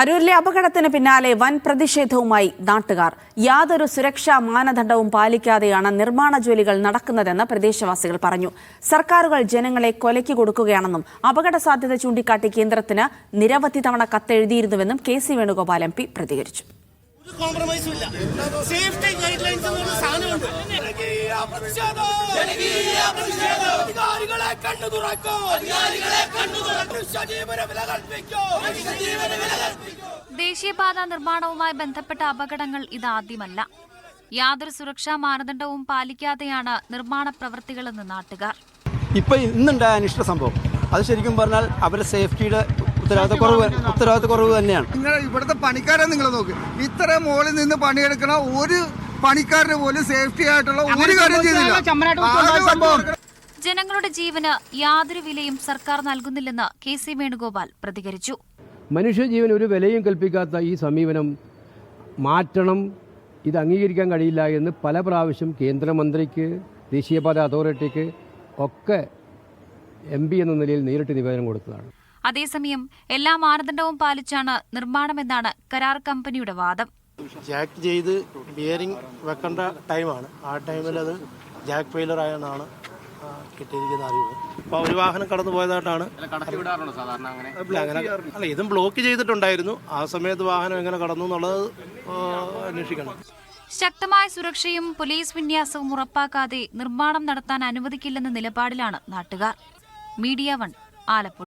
അരൂരിലെ അപകടത്തിന് പിന്നാലെ വൻ പ്രതിഷേധവുമായി നാട്ടുകാർ. യാതൊരു സുരക്ഷാ മാനദണ്ഡവും പാലിക്കാതെയാണ് നിർമ്മാണ ജോലികൾ നടക്കുന്നതെന്ന് പ്രദേശവാസികൾ പറഞ്ഞു. സർക്കാരുകൾ ജനങ്ങളെ കൊലയ്ക്ക് കൊടുക്കുകയാണെന്നും അപകട സാധ്യത ചൂണ്ടിക്കാട്ടി കേന്ദ്രത്തിന് നിരവധി തവണ കത്തെഴുതിയിരുന്നുവെന്നും KC വേണുഗോപാൽ MP പ്രതികരിച്ചു. ദേശീയപാത നിർമ്മാണവുമായി ബന്ധപ്പെട്ട അപകടങ്ങൾ ഇതാദ്യമല്ല. യാതൊരു സുരക്ഷാ മാനദണ്ഡവും പാലിക്കാതെയാണ് നിർമ്മാണ പ്രവൃത്തികളെന്ന് നാട്ടുകാർ. ഇപ്പൊ ഇന്നുണ്ടായ അനിഷ്ട സംഭവം അത് ശരിക്കും പറഞ്ഞാൽ അവരുടെ സേഫ്റ്റിയുടെ ഉത്തരവാദിത്തക്കുറവ് തന്നെയാണ്. ഇവിടുത്തെ പണിക്കാരെ നിങ്ങൾ നോക്ക്, ഇത്ര മുകളിൽ നിന്ന് പണിയെടുക്കണ ഒരു പണിക്കാരന് പോലും സേഫ്റ്റി ആയിട്ടുള്ള ഒരു കാര്യം ചെയ്തില്ല. ജനങ്ങളുടെ ജീവന് യാതൊരു വിലയും സർക്കാർ നൽകുന്നില്ലെന്ന് KC വേണുഗോപാൽ പ്രതികരിച്ചു. മനുഷ്യജീവൻ ഒരു വിലയും കൽപ്പിക്കാത്ത ഈ സമീപനം മാറ്റണം, ഇത് അംഗീകരിക്കാൻ കഴിയില്ല എന്ന് പല പ്രാവശ്യം കേന്ദ്രമന്ത്രിക്ക്, ദേശീയപാത അതോറിറ്റിക്ക് ഒക്കെ MP എന്ന നിലയിൽ നേരിട്ട് നിവേദനം കൊടുത്തതാണ്. അതേസമയം എല്ലാ മാനദണ്ഡവും പാലിച്ചാണ് നിർമ്മാണമെന്നാണ് കരാർ കമ്പനിയുടെ വാദം. ജാക്ക് ചെയ്ത് ബിയറിംഗ് വെക്കേണ്ട ടൈമാണ്. ആ ടൈമിൽ അത് ജാക്ക് ഫെയിലർ ആയെന്നാണ് കിട്ടിയിരിക്കുന്ന അറിവ്. അപ്പോൾ ഒരു വാഹനം കടന്നു പോയതായിട്ടാണ്. അല്ല, ഇതും ബ്ലോക്ക് ചെയ്തിട്ടുണ്ടായിരുന്നു. ആ സമയത്ത് വാഹനം എങ്ങനെ കടന്നു എന്നുള്ളത് അന്വേഷിക്കണം. ശക്തമായ സുരക്ഷയും പോലീസ് വിന്യാസവും ഉറപ്പാക്കാതെ നിർമ്മാണം നടത്താൻ അനുവദിക്കില്ലെന്ന നിലപാടിലാണ് നാട്ടുകാർ. മീഡിയ 1 ആലപ്പുഴ.